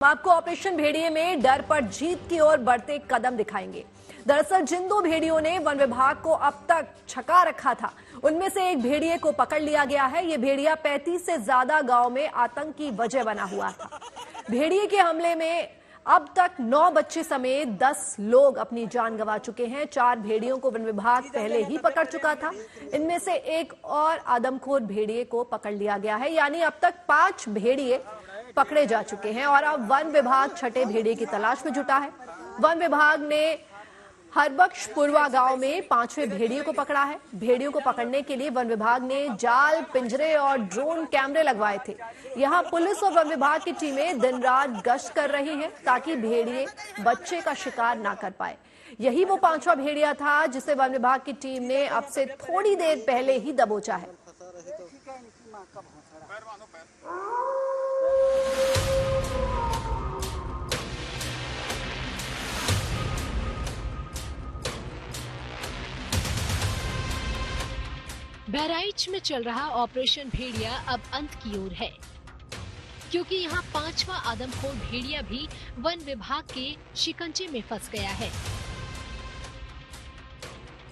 आपको ऑपरेशन भेड़िए में डर पर जीत की ओर बढ़ते कदम दिखाएंगे। दरअसल जिन दो भेड़ियों ने वन विभाग को अब तक छका रखा था, उनमें से एक भेड़िए को पकड़ लिया गया है। ये भेड़िया 35 से ज्यादा गांव में आतंक की वजह बना हुआ था। भेड़िए के हमले में अब तक 9 बच्चे समेत 10 लोग अपनी जान गंवा चुके हैं। 4 भेड़ियों को वन विभाग पहले ही पकड़ चुका था। इनमें से एक और आदमखोर भेड़िए को पकड़ लिया गया है, यानी अब तक 5 भेड़िए पकड़े जा चुके हैं और अब वन विभाग छठे भेड़िए की तलाश में जुटा है। वन विभाग ने हरबख्शपुरवा गांव में 5वें भेड़िए को पकड़ा है। भेड़ियों को पकड़ने के लिए वन विभाग ने जाल, पिंजरे और ड्रोन कैमरे लगवाए थे। यहां पुलिस और वन विभाग की टीमें दिन रात गश्त कर रही हैं ताकि भेड़िए बच्चे का शिकार ना कर पाए। यही वो 5वां भेड़िया था जिसे वन विभाग की टीम ने अब से थोड़ी देर पहले ही दबोचा है। बहराइच में चल रहा ऑपरेशन भेड़िया अब अंत की ओर है, क्योंकि यहाँ 5वां आदमखोर भेड़िया भी वन विभाग के शिकंजे में फंस गया है।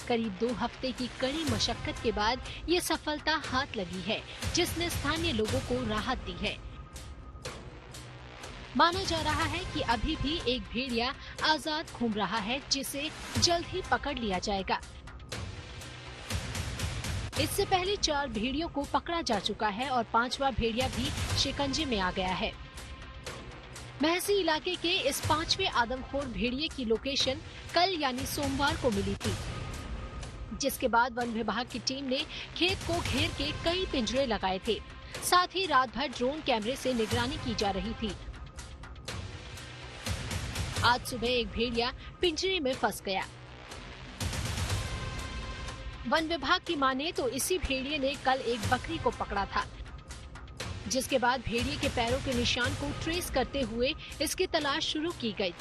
करीब 2 हफ्ते की कड़ी मशक्कत के बाद ये सफलता हाथ लगी है, जिसने स्थानीय लोगों को राहत दी है। माना जा रहा है कि अभी भी एक भेड़िया आजाद घूम रहा है, जिसे जल्द ही पकड़ लिया जाएगा। इससे पहले 4 भेड़ियों को पकड़ा जा चुका है और 5वां भेड़िया भी शिकंजे में आ गया है। महसी इलाके के इस 5वें आदमखोर भेड़िए की लोकेशन कल यानी सोमवार को मिली थी, जिसके बाद वन विभाग की टीम ने खेत को घेर के कई पिंजरे लगाए थे। साथ ही रात भर ड्रोन कैमरे से निगरानी की जा रही थी। आज सुबह एक भेड़िया पिंजरे में फंस गया। वन विभाग की माने तो इसी भेड़िए ने कल एक बकरी को पकड़ा था, जिसके बाद भेड़िए के पैरों के निशान को ट्रेस करते हुए इसकी तलाश शुरू की गई,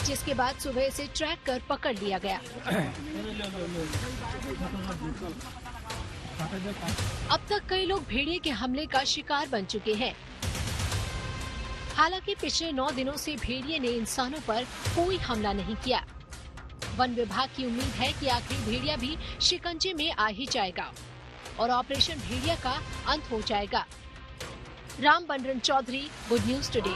जिसके बाद सुबह इसे ट्रैक कर पकड़ लिया गया। अब तक कई लोग भेड़िए के हमले का शिकार बन चुके हैं। हालांकि पिछले 9 दिनों से भेड़िए ने इंसानों पर कोई हमला नहीं किया। वन विभाग की उम्मीद है कि आखिरी भेड़िया भी शिकंजे में आ ही जाएगा और ऑपरेशन भेड़िया का अंत हो जाएगा। राम बंडरन चौधरी, गुड न्यूज टुडे।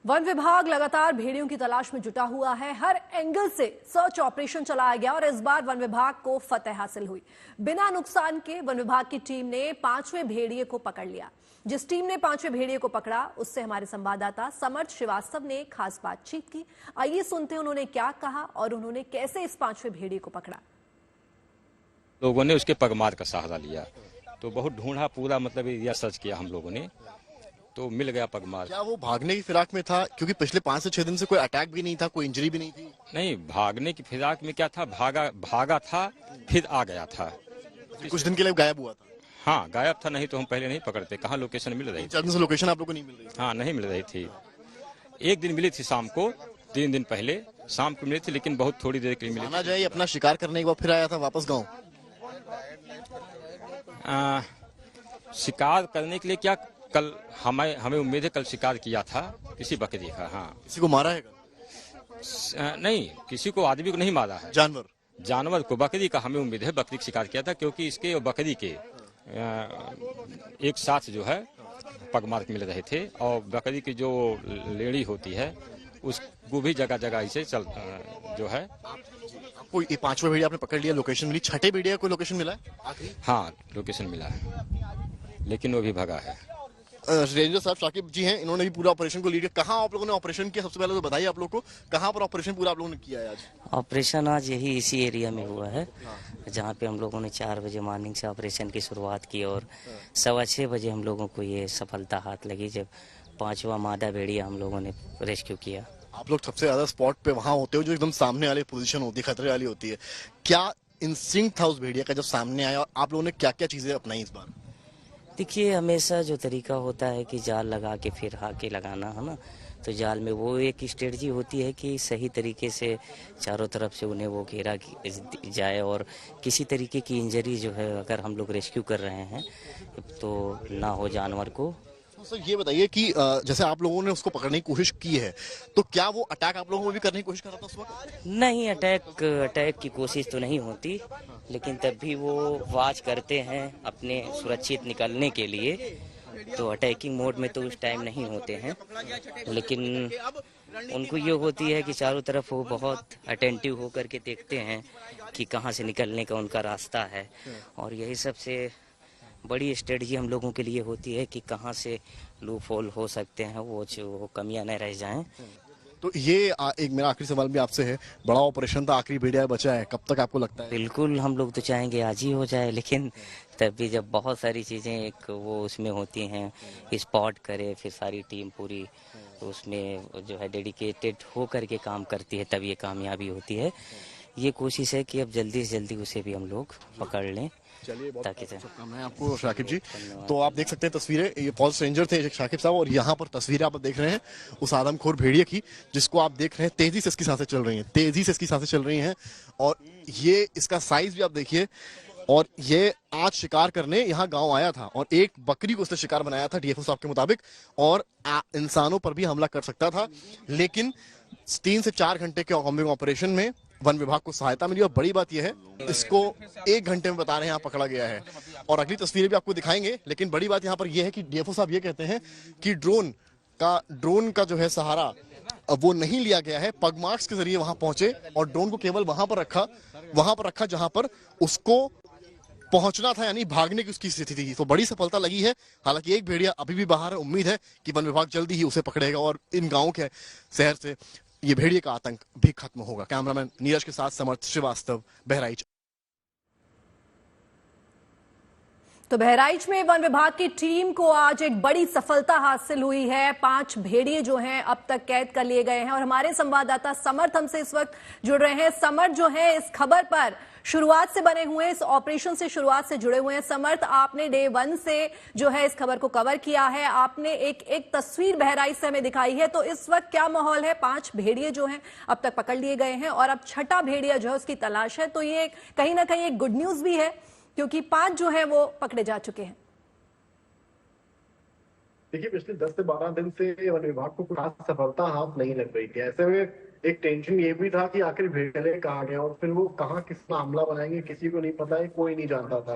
वन विभाग लगातार भेड़ियों की तलाश में जुटा हुआ है। हर एंगल से सर्च ऑपरेशन चलाया गया और इस बार वन विभाग को फतेह हासिल हुई। बिना नुकसान के वन विभाग की टीम ने 5वें भेड़िए को पकड़ लिया। जिस टीम ने 5वें भेड़िए को पकड़ा, उससे हमारे संवाददाता समर्थ श्रीवास्तव ने खास बातचीत की। आइए सुनते हैं उन्होंने क्या कहा और उन्होंने कैसे इस 5वें भेड़िए को पकड़ा। लोगों ने उसके पगमार का सहारा लिया तो बहुत ढूंढा, पूरा मतलब एरिया सर्च किया हम लोगों ने, तो मिल गया पगमार। क्या वो भागने की फिराक में था? क्योंकि पिछले 5 से 6 दिन से कोई अटैक भी नहीं था, कोई इंजरी भी नहीं थी। नहीं, भागने की फिराक में क्या था, भागा था फिर आ गया था। कुछ दिन के लिए गायब हुआ था। हाँ, गायब था, नहीं तो हम पहले नहीं पकड़ते। कहाँ लोकेशन मिल रही थी? लोकेशन आप लोगों को नहीं मिल रही? हाँ, नहीं मिल रही थी। एक दिन मिली थी शाम को, 3 दिन पहले शाम को मिली थी, लेकिन बहुत थोड़ी देर के लिए मिली। माना जाए अपना शिकार करने के बाद फिर आया था वापस गाँव। शिकार करने के लिए क्या, कल हमें उम्मीद है कल शिकार किया था किसी बकरी का। हाँ, किसी को मारा है? नहीं, किसी को, आदमी को नहीं मारा है। जानवर को, बकरी का हमें उम्मीद है, बकरी का शिकार किया था, क्योंकि इसके और बकरी के एक साथ जो है पगमार्क मिल रहे थे और बकरी की जो लेड़ी होती है उसको भी जगह जगह इसे चल जो है। आपको ये 5वां भेड़िया आपने पकड़ लिया, लोकेशन मिली। छठे भेड़िया को लोकेशन मिला है? हाँ, लोकेशन मिला है, लेकिन वो भी भगा है। रेंजर साहब शाकिब जी हैं, इन्होंने भी पूरा ऑपरेशन को लीड किया। कहाँ आप लोगों ने ऑपरेशन किया? सबसे पहले तो बताइए आप लोग को, कहाँ पर ऑपरेशन पूरा आप लोगों ने किया है आज? ऑपरेशन आज यही इसी एरिया में हुआ है, जहाँ पे हम लोगों ने 4 बजे मॉर्निंग से ऑपरेशन की शुरुआत की और 6:15 बजे हम लोगों को ये सफलता हाथ लगी, जब 5वां मादा भेड़िया हम लोगों ने रेस्क्यू किया। आप लोग सबसे ज्यादा स्पॉट पे वहाँ होते हो जो एकदम सामने वाली पोजीशन होती है, खतरे वाली होती है। क्या इंस्टिंक्ट था उस भेड़िया का जब सामने आया, और आप लोगों ने क्या क्या चीजें अपनाई इस बार? देखिए, हमेशा जो तरीका होता है कि जाल लगा के फिर हाके लगाना, है ना, तो जाल में वो एक स्ट्रेटजी होती है कि सही तरीके से चारों तरफ से उन्हें वो घेरा जाए और किसी तरीके की इंजरी जो है अगर हम लोग रेस्क्यू कर रहे हैं तो ना हो जानवर को। तो सर ये बताइए कि जैसे आप लोगों ने उसको पकड़ने की कोशिश की है, तो क्या वो अटैक आप लोगों को भी करने की कोशिश कर रहा था उस वक्त? नहीं, अटैक की कोशिश तो नहीं होती, लेकिन तब भी वो वाच करते हैं अपने सुरक्षित निकलने के लिए। तो अटैकिंग मोड में तो उस टाइम नहीं होते हैं, लेकिन उनको ये होती है कि चारों तरफ वो बहुत अटेंटिव होकर के देखते हैं कि कहाँ से निकलने का उनका रास्ता है। और यही सबसे बड़ी स्ट्रेटजी हम लोगों के लिए होती है कि कहाँ से लूप होल हो सकते हैं, वो कमियां न रह जाएं। तो ये एक मेरा आखिरी सवाल भी आपसे है, बड़ा ऑपरेशन था, आखिरी भेड़िया बचा है, कब तक आपको लगता है? बिल्कुल, हम लोग तो चाहेंगे आज ही हो जाए, लेकिन तब भी जब बहुत सारी चीज़ें एक वो उसमें होती हैं, स्पॉट करे, फिर सारी टीम पूरी उसमें जो है डेडिकेटेड हो करके काम करती है, तब ये कामयाबी होती है। ये कोशिश है कि अब जल्दी से जल्दी उसे भी हम लोग पकड़ लें। चलिए, बहुत शुभकामनाएं आपको शाकिब जी। तो आप देख सकते हैं तस्वीरें, ये फॉरेस्ट रेंजर थे शाकिब साहब, और यहाँ पर तस्वीरें आप देख रहे हैं उस आदमखोर भेड़िए की, जिसको आप देख रहे हैं तेजी से इसकी सांसें चल रही हैं, तेजी से इसकी सांसें चल रही हैं। और ये इसका साइज भी आप देखिए। और ये आज शिकार करने यहाँ गांव आया था और एक बकरी को उसने शिकार बनाया था डीएफओ साहब के मुताबिक, और इंसानों पर भी हमला कर सकता था। लेकिन 3 से 4 घंटे के कॉम्बिंग ऑपरेशन में वन विभाग को सहायता मिली, और बड़ी बात यह है इसको 1 घंटे में बता रहे हैं यहाँ पकड़ा गया है। और अगली तस्वीरें भी आपको दिखाएंगे, लेकिन बड़ी बात यहाँ पर यह है कि डीएफओ साहब ये कहते हैं कि ड्रोन का जो है सहारा अब वो नहीं लिया गया है। पग मार्क्स के जरिए वहां पहुंचे और ड्रोन को केवल वहां पर रखा जहां पर उसको पहुंचना था, यानी भागने की उसकी स्थिति थी। तो बड़ी सफलता लगी है। हालांकि एक भेड़िया अभी भी बाहर है, उम्मीद है कि वन विभाग जल्दी ही उसे पकड़ेगा और इन गांवों के शहर से ये भेड़िए का आतंक भी खत्म होगा। कैमरामैन नीरज के साथ समर्थ श्रीवास्तव, बहराइच। तो बहराइच में वन विभाग की टीम को आज एक बड़ी सफलता हासिल हुई है। 5 भेड़िए जो हैं अब तक कैद कर लिए गए हैं और हमारे संवाददाता समर्थ हमसे इस वक्त जुड़ रहे हैं। समर्थ जो है इस खबर पर शुरुआत से बने हुए, इस ऑपरेशन से शुरुआत से जुड़े हुए हैं। समर्थ, आपने डे 1 से जो है इस खबर को कवर किया है, आपने एक तस्वीर बहराइच से हमें दिखाई है। तो इस वक्त क्या माहौल है? 5 भेड़िए जो हैं अब तक पकड़ लिए गए हैं और अब 6ठा भेड़िया जो है उसकी तलाश है। तो ये कहीं ना कहीं एक गुड न्यूज भी है, क्योंकि 5 जो है वो पकड़े जा चुके हैं। देखिए, पिछले 10 से 12 दिन से वन विभाग को खास सफलता हाथ नहीं लग रही थी। ऐसे में एक टेंशन ये भी था कि आखिर भेड़िए कहाँ गए और फिर वो कहाँ किसना हमला बनाएंगे, किसी को नहीं पता है, कोई नहीं जानता था।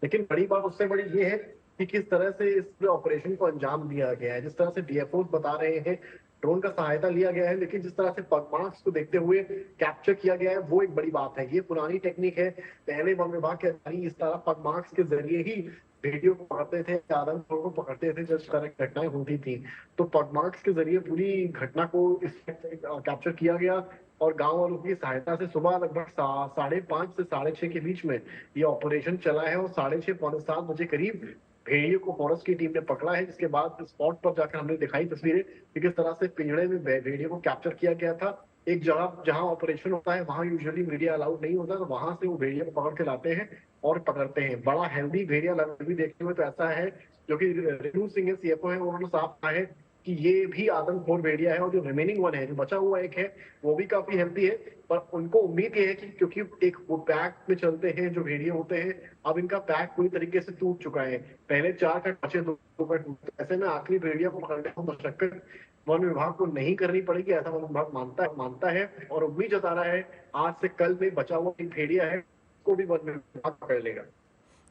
लेकिन बड़ी बात उससे बड़ी ये है कि किस तरह से इस ऑपरेशन को अंजाम दिया गया है। जिस तरह से डीएफओ बता रहे हैं, ड्रोन का सहायता लिया गया है, लेकिन जिस तरह से पगमार्क्स को देखते हुए कैप्चर किया गया है, वो एक बड़ी बात है। ये पुरानी टेक्निक है, पहले वन विभाग के अधिकारी इस तरह पगमार्क्स के जरिए ही भेड़ियों को पकड़ते थे, आदमखोर को पकड़ते थे जब इस तरह की घटनाएं होती थी। तो पगमार्क्स के जरिए पूरी घटना को कैप्चर किया गया और गांव वालों की सहायता से सुबह लगभग 5:30 से 6:30 के बीच में ये ऑपरेशन चला है और 6:30 पौने 7 बजे करीब भेड़िए को फॉरेस्ट की टीम ने पकड़ा है। जिसके बाद स्पॉट पर जाकर हमने दिखाई तस्वीरें कि किस तरह से पिंजड़े में भेड़िए को कैप्चर किया गया था। एक जगह जहां ऑपरेशन होता है वहां यूजुअली मीडिया अलाउड नहीं होता, तो वहां से वो भेड़िए को पकड़ के लाते हैं और पकड़ते हैं। बड़ा हेल्दी भेड़िया भी देखने में तो ऐसा है, जो कि रेणु सिंह सीएफओ है, उन्होंने साफ कहा है कि ये भी आदमखोर भेड़िया है और जो रिमेनिंग वन है, जो बचा हुआ एक है, वो भी काफी हेल्दी है। पर उनको उम्मीद ये है कि क्योंकि एक वो पैक में चलते हैं जो भेड़िए होते हैं, अब इनका पैक पूरी तरीके से टूट चुका है। पहले 4 का बचे 2 का टूट, ऐसे में आखिरी भेड़िया को पकड़ने को मशक्कत वन विभाग को नहीं करनी पड़ेगी, ऐसा वन विभाग मानता है और उम्मीद जता रहा है आज से कल में बचा हुआ एक भेड़िया है को भी वन विभाग पकड़ लेगा।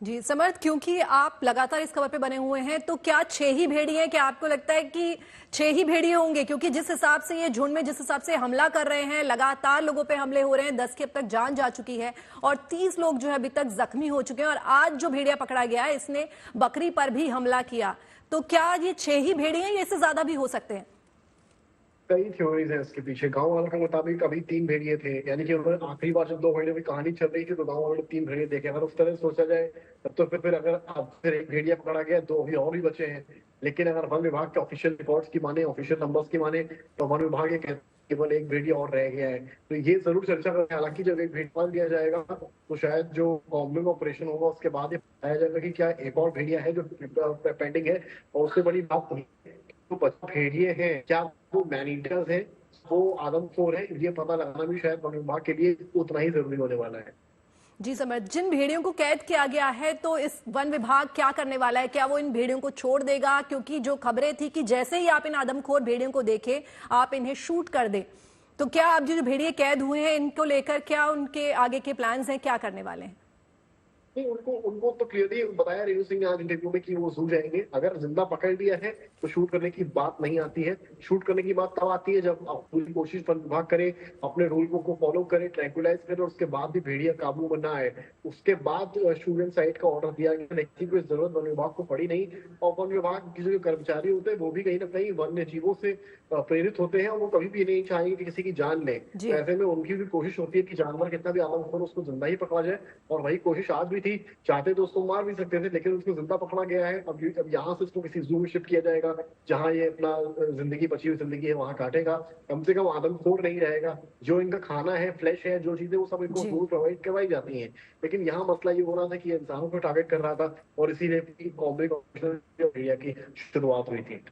जी समर्थ, क्योंकि आप लगातार इस खबर पे बने हुए हैं, तो क्या 6 ही भेड़िए हैं? क्या आपको लगता है कि 6 ही भेड़िए होंगे? क्योंकि जिस हिसाब से ये झुंड में जिस हिसाब से हमला कर रहे हैं, लगातार लोगों पे हमले हो रहे हैं, 10 की अब तक जान जा चुकी है और 30 लोग जो है अभी तक जख्मी हो चुके हैं, और आज जो भेड़िया पकड़ा गया है इसने बकरी पर भी हमला किया। तो क्या ये 6 ही भेड़िए हैं या इससे ज्यादा भी हो सकते हैं? कई थ्योरीज है इसके पीछे। गांव वालों के मुताबिक अभी 3 भेड़िए थे, यानी कि उन्होंने आखिरी बार जब 2 भेड़ियों की कहानी चल रही थी तो गांव वालों ने 3 भेड़िए देखे। अगर उस तरह से सोचा जाए तो फिर अगर अब फिर एक भेड़िया पकड़ा गया, 2 अभी और भी बचे हैं। लेकिन अगर वन विभाग के ऑफिशियल रिकॉर्ड्स की माने, ऑफिशियल नंबर्स की माने, तो वन विभाग ये केवल एक भेड़िया और रह गया है। तो ये जरूर चर्चा करें। हालांकि जब एक भेड़िया दिया जाएगा तो शायद जो कॉम्बिंग ऑपरेशन होगा उसके बाद ये बताया जाएगा कि क्या एक और भेड़िया है जो पेंडिंग है, और उससे बड़ी बात तो भेड़िए हैं, क्या वो मैन ईटर्स हैं, वो आदमखोर है, ये पता लगाना भी शायद वन विभाग के लिए उतना ही जरूरी होने वाला है। जी समर, जिन भेड़ियों को कैद किया गया है तो इस वन विभाग क्या करने वाला है? क्या वो इन भेड़ियों को छोड़ देगा? क्योंकि जो खबरें थी कि जैसे ही आप इन आदमखोर भेड़ियों को देखें आप इन्हें शूट कर दें, तो क्या अब जो भेड़िए कैद हुए हैं इनको लेकर क्या उनके आगे के प्लान्स हैं, क्या करने वाले हैं? नहीं, उनको तो क्लियरली बताया रेणु सिंह ने आज इंटरव्यू में कि वो सो जाएंगे। अगर जिंदा पकड़ लिया है तो शूट करने की बात नहीं आती है। शूट करने की बात तब आती है जब आप पूरी कोशिश वन विभाग करे, अपने रूल को फॉलो करे, ट्रैंकुलाइज करे और उसके बाद भी भेड़िया काबू में ना आए। उसके बाद शूट एंड साइड का ऑर्डर दिया गया, लेकिन कोई जरूरत वन विभाग को पड़ी नहीं। और वन विभाग के जो कर्मचारी होते हैं वो भी कहीं ना कहीं वन्य जीवों से प्रेरित होते हैं और वो कभी भी नहीं चाहेंगे कि किसी की जान ले। तो ऐसे में उनकी भी कोशिश होती है कि जानवर कितना भी आदमखोर उसको जिंदा ही पकड़ा जाए, और वही कोशिश आज भी थी। चाहते तो उसको मार भी सकते थे, लेकिन उसको जिंदा पकड़ा गया है। अब यहाँ से उसको किसी जू में शिफ्ट किया जाएगा जहाँ ये अपना जिंदगी, बची हुई जिंदगी है वहां काटेगा। कम से कम आदमखोर नहीं रहेगा। जो इनका खाना है, फ्लैश है, जो चीजें वो सब इनको दूर प्रोवाइड करवाई जाती हैं। लेकिन यहाँ मसला ये हो रहा था कि इंसानों को टारगेट कर रहा था और इसीलिए कॉम्बिंग की शुरुआत हुई थी।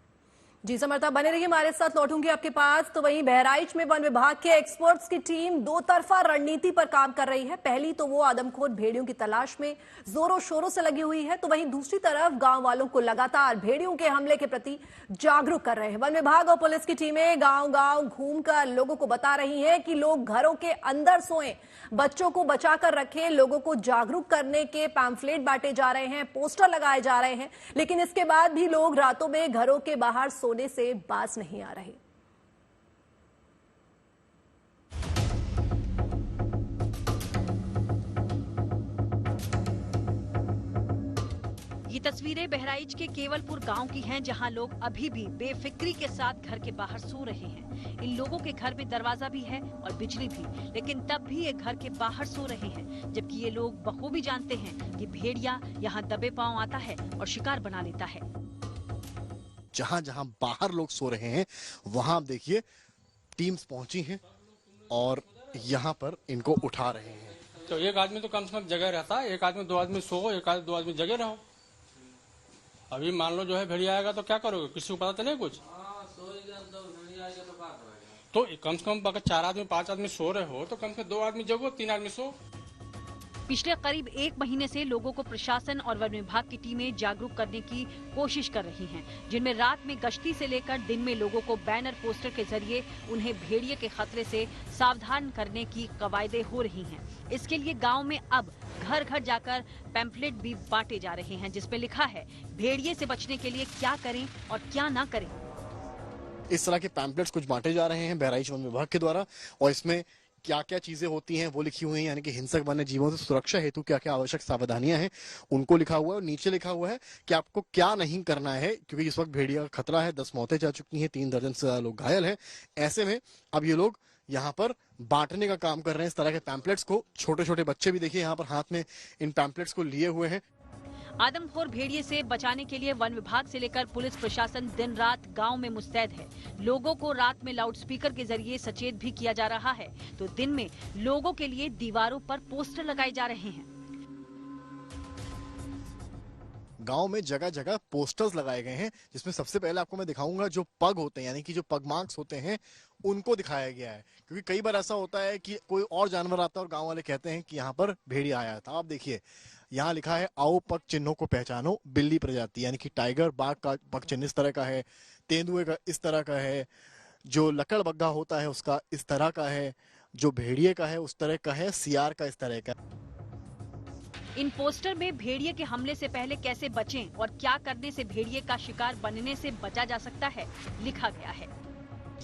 जी समर्था, बने रहिए हमारे साथ, लौटूंगी आपके पास। तो वहीं बहराइच में वन विभाग के एक्सपर्ट्स की टीम दो तरफा रणनीति पर काम कर रही है। पहली तो वो आदमखोर भेड़ियों की तलाश में जोरों शोरों से लगी हुई है, तो वहीं दूसरी तरफ गांव वालों को लगातार भेड़ियों के हमले के प्रति जागरूक कर रहे हैं। वन विभाग और पुलिस की टीमें गांव गांव घूमकर लोगों को बता रही है कि लोग घरों के अंदर सोएं, बच्चों को बचाकर रखें। लोगों को जागरूक करने के पैम्फलेट बांटे जा रहे हैं, पोस्टर लगाए जा रहे हैं, लेकिन इसके बाद भी लोग रातों में घरों के बाहर सोने से बाज नहीं आ रहे। ये तस्वीरें बहराइच के केवलपुर गांव की हैं, जहां लोग अभी भी बेफिक्री के साथ घर के बाहर सो रहे हैं। इन लोगों के घर में दरवाजा भी है और बिजली भी, लेकिन तब भी ये घर के बाहर सो रहे हैं, जबकि ये लोग बखूबी जानते हैं कि भेड़िया यहाँ दबे पांव आता है और शिकार बना लेता है। जहां जहां बाहर लोग सो रहे हैं वहां आप देखिए टीम्स पहुंची हैं और यहां पर इनको उठा रहे हैं। तो एक आदमी तो कम से कम जगह रहता है, एक आदमी दो आदमी सो, एक आदमी दो आदमी जगह रहो। अभी मान लो जो है भेड़िया आएगा तो क्या करोगे, किसी को पता चले कुछ? तो कम से कम अगर 4 आदमी 5 आदमी सो रहे हो तो कम से कम 2 आदमी जगो, 3 आदमी सो। पिछले करीब 1 महीने से लोगों को प्रशासन और वन विभाग की टीमें जागरूक करने की कोशिश कर रही हैं, जिनमें रात में गश्ती से लेकर दिन में लोगों को बैनर पोस्टर के जरिए उन्हें भेड़िए के खतरे से सावधान करने की कवायदे हो रही हैं। इसके लिए गांव में अब घर घर जाकर पैम्फलेट भी बांटे जा रहे हैं, जिसमें लिखा है भेड़िए से बचने के लिए क्या करें और क्या ना करें। इस तरह के पैम्फलेट्स कुछ बांटे जा रहे हैं बहराइच वन विभाग के द्वारा, और इसमें क्या क्या चीजें होती हैं वो लिखी हुई हैं, यानी कि हिंसक वन्य जीवों से सुरक्षा हेतु क्या क्या आवश्यक सावधानियां हैं उनको लिखा हुआ है। और नीचे लिखा हुआ है कि आपको क्या नहीं करना है, क्योंकि इस वक्त भेड़िया का खतरा है। 10 मौतें जा चुकी हैं, 3 दर्जन से ज्यादा लोग घायल हैं। ऐसे में अब ये लोग यहाँ पर बांटने का काम कर रहे हैं इस तरह के पैम्फलेट्स को। छोटे छोटे बच्चे भी देखिए यहाँ पर हाथ में इन पैम्फलेट्स को लिए हुए हैं। आदमखोर भेड़िए से बचाने के लिए वन विभाग से लेकर पुलिस प्रशासन दिन रात गांव में मुस्तैद है। लोगों को रात में लाउडस्पीकर के जरिए सचेत भी किया जा रहा है, तो दिन में लोगों के लिए दीवारों पर पोस्टर लगाए जा रहे हैं। गांव में जगह जगह पोस्टर्स लगाए गए हैं, जिसमें सबसे पहले आपको मैं दिखाऊंगा जो पग होते हैं, यानी कि जो पग मार्क्स होते हैं उनको दिखाया गया है। क्योंकि कई बार ऐसा होता है कि कोई और जानवर आता है और गांव वाले कहते हैं कि यहाँ पर भेड़िया आया था। आप देखिए यहाँ लिखा है आओ पग चिन्हों को पहचानो, बिल्ली प्रजाति, यानी कि टाइगर बाघ का पग चिन्ह इस तरह का है, तेंदुए का इस तरह का है, जो लकड़बग्घा होता है उसका इस तरह का है, जो भेड़िए का है उस तरह का है, सियार का इस तरह का। इन पोस्टर में भेड़िए के हमले से पहले कैसे बचें और क्या करने से भेड़िए का शिकार बनने से बचा जा सकता है लिखा गया है।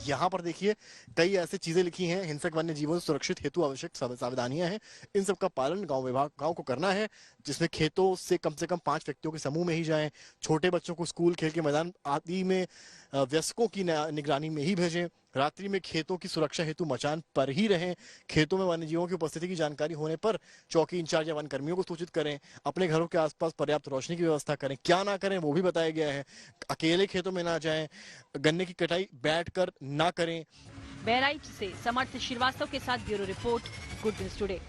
यहाँ पर देखिए कई ऐसी चीजें लिखी हैं, हिंसक वन्य जीवों से सुरक्षित हेतु आवश्यक सावधानियां हैं। इन सब का पालन गांव को करना है, जिसमें खेतों से कम 5 व्यक्तियों के समूह में ही जाएं। छोटे बच्चों को स्कूल, खेल के मैदान आदि में वयस्कों की निगरानी में ही भेजें। रात्रि में खेतों की सुरक्षा हेतु मचान पर ही रहें। खेतों में वन्य जीवों की उपस्थिति की जानकारी होने पर चौकी इंचार्ज या वन कर्मियों को सूचित करें। अपने घरों के आसपास पर्याप्त रोशनी की व्यवस्था करें। क्या ना करें वो भी बताया गया है। अकेले खेतों में ना जाएं, गन्ने की कटाई बैठकर ना करें। बहराइच से समर्थ श्रीवास्तव के साथ bureau report, good news today.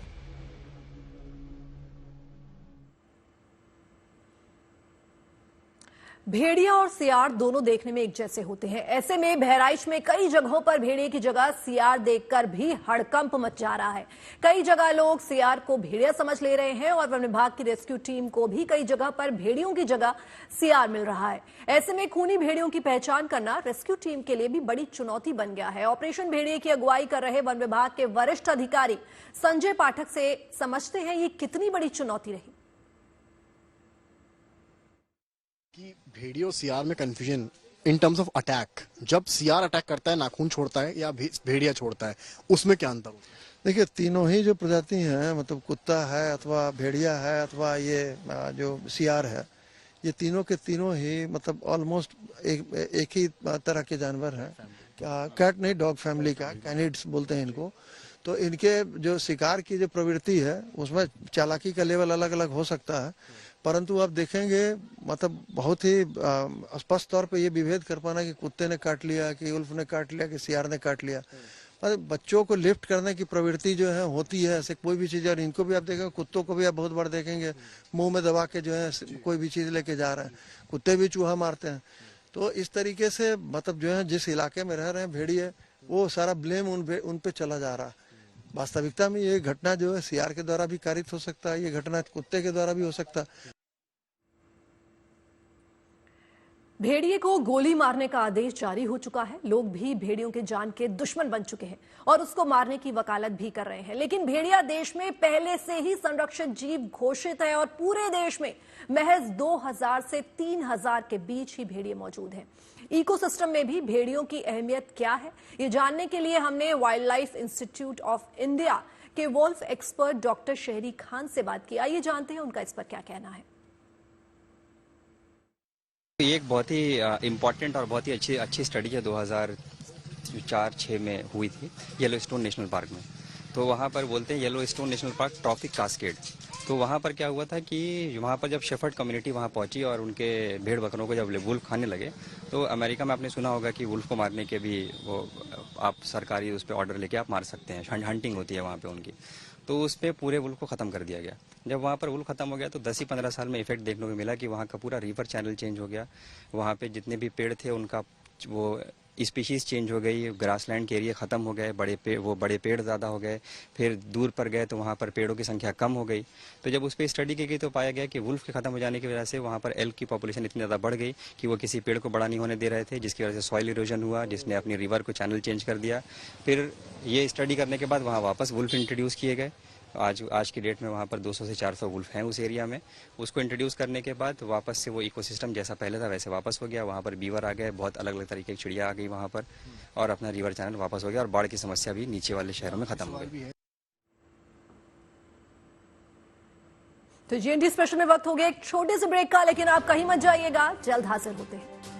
भेड़िया और सियार दोनों देखने में एक जैसे होते हैं। ऐसे में बहराइच में कई जगहों पर भेड़िए की जगह सियार देखकर भी हड़कंप मच जा रहा है। कई जगह लोग सियार को भेड़िया समझ ले रहे हैं और वन विभाग की रेस्क्यू टीम को भी कई जगह पर भेड़ियों की जगह सियार मिल रहा है। ऐसे में खूनी भेड़ियों की पहचान करना रेस्क्यू टीम के लिए भी बड़ी चुनौती बन गया है। ऑपरेशन भेड़िए की अगुवाई कर रहे वन विभाग के वरिष्ठ अधिकारी संजय पाठक से समझते हैं ये कितनी बड़ी चुनौती रही। कि भेड़िया और सियार में confusion in terms of attack, जब सियार अटैक करता है नाखून छोड़ता है या भेड़िया छोड़ता है, उसमें क्या अंतर होता है? देखिए, तीनों ही जो प्रजाति हैं, मतलब कुत्ता है अथवा भेड़िया है अथवा ये जो सियार है, ये तीनों के तीनों ही मतलब ऑलमोस्ट एक ही तरह के जानवर हैं। कैट नहीं, डॉग फैमिली का, कैनिड्स बोलते हैं इनको। तो इनके जो शिकार की जो प्रवृत्ति है उसमें चालाकी का लेवल अलग अलग हो सकता है, परंतु आप देखेंगे मतलब बहुत ही स्पष्ट तौर पे ये विभेद कर पाना कि कुत्ते ने काट लिया, कि उल्फ ने काट लिया, कि सियार ने काट लिया। मतलब बच्चों को लिफ्ट करने की प्रवृत्ति जो है होती है ऐसे कोई भी चीज। और इनको भी आप देखेंगे, कुत्तों को भी आप बहुत बार देखेंगे मुंह में दबा के जो है कोई भी चीज लेके जा रहे हैं। कुत्ते भी चूहा मारते हैं। तो इस तरीके से मतलब जो है जिस इलाके में रह रहे हैं भेड़िए, वो सारा ब्लेम उन पे चला जा रहा है। वास्तविकता में ये घटना जो है सियार के द्वारा भी कारित हो सकता है, ये घटना कुत्ते के द्वारा भी हो सकता है। भेड़िए को गोली मारने का आदेश जारी हो चुका है। लोग भी भेड़ियों के जान के दुश्मन बन चुके हैं और उसको मारने की वकालत भी कर रहे हैं। लेकिन भेड़िया देश में पहले से ही संरक्षित जीव घोषित है और पूरे देश में महज 2000 से 3000 के बीच ही भेड़िए मौजूद हैं। इकोसिस्टम में भी भेड़ियों की अहमियत क्या है, ये जानने के लिए हमने wild life institute of India के वोल्फ एक्सपर्ट डॉक्टर शहरी खान से बात की। आइए जानते हैं उनका इस पर क्या कहना है। ये एक बहुत ही इम्पोर्टेंट और बहुत ही अच्छी स्टडी है 2004-06 में हुई थी येलोस्टोन नेशनल पार्क में। तो वहाँ पर बोलते हैं Yellowstone National Park trophic cascade. तो वहाँ पर क्या हुआ था कि वहाँ पर जब शेफर्ड कम्युनिटी वहाँ पहुँची और उनके भेड़ बकरों को जब वुल्फ खाने लगे, तो अमेरिका में आपने सुना होगा कि वुल्फ को मारने के भी वो आप सरकारी उस पर ऑर्डर लेके आप मार सकते हैं, हंटिंग होती है वहाँ पे उनकी। तो उस पर पूरे वुल्फ को ख़त्म कर दिया गया। जब वहाँ पर वुल्फ ख़त्म हो गया तो 10 ही 15 साल में इफेक्ट देखने को मिला कि वहाँ का पूरा रिवर चैनल चेंज हो गया। वहाँ पे जितने भी पेड़ थे उनका वो स्पीशीज़ चेंज हो गई, ग्रासलैंड के एरिया ख़त्म हो गए, बड़े पेड़ ज़्यादा हो गए। फिर दूर पर गए तो वहाँ पर पेड़ों की संख्या कम हो गई। तो जब उस पर स्टडी की गई तो पाया गया कि वुल्फ के ख़त्म हो जाने की वजह से वहाँ पर एल्क की पॉपुलेशन इतनी ज़्यादा बढ़ गई कि वो किसी पेड़ को बड़ा नहीं होने दे रहे थे, जिसकी वजह से सॉइल इरोजन हुआ, जिसने अपनी रिवर को चैनल चेंज कर दिया। फिर ये स्टडी करने के बाद वहाँ वापस वुल्फ इंट्रोड्यूस किए गए। आज की डेट में वहाँ पर 200 से 400 वुल्फ हैं उस एरिया में। उसको इंट्रोड्यूस करने के बाद वापस से वो इकोसिस्टम जैसा पहले था वैसे वापस हो गया। वहाँ पर बीवर आ गए, बहुत अलग अलग तरीके की चिड़िया आ गई वहाँ पर, और अपना रिवर चैनल वापस हो गया और बाढ़ की समस्या भी नीचे वाले शहरों में खत्म हो गई। तो जीएनटी स्पेशल में वक्त हो गया एक छोटे से ब्रेक का, लेकिन आप कहीं मत जाइएगा, जल्द हाजिर होते हैं।